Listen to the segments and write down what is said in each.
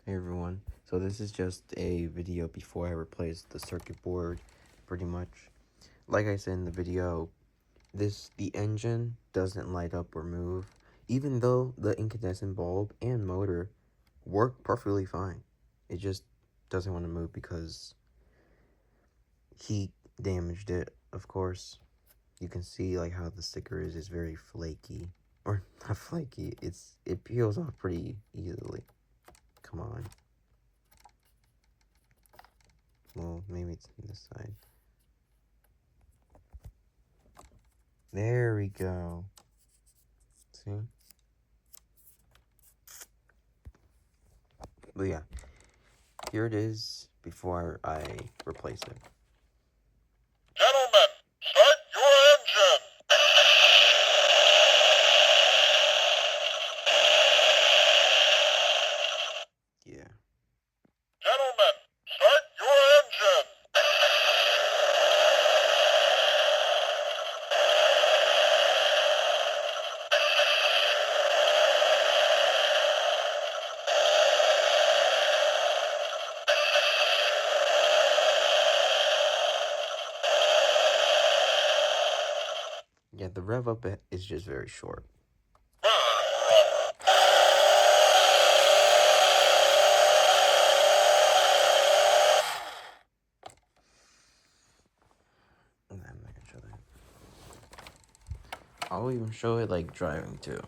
Hey everyone, so this is just a video before I replace the circuit board, pretty much. Like I said in the video, the engine doesn't light up or move, even though the incandescent bulb and motor work perfectly fine. It just doesn't want to move because heat damaged it, of course. You can see like how the sticker is very flaky, or not flaky, it peels off pretty easily. Come on. Well, maybe it's on this side. There we go. See? But yeah, here it is before I replace it. Gentlemen, start your engine! Yeah. Gentlemen, start your engine! Yeah, the rev up is just very short. I'm not gonna show that. I'll even show it like driving too.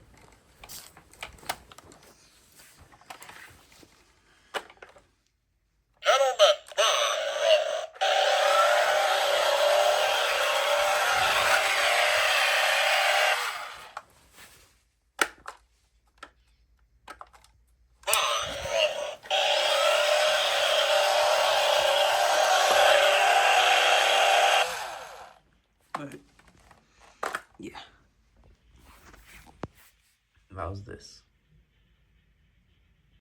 Gentlemen, But yeah. How's this?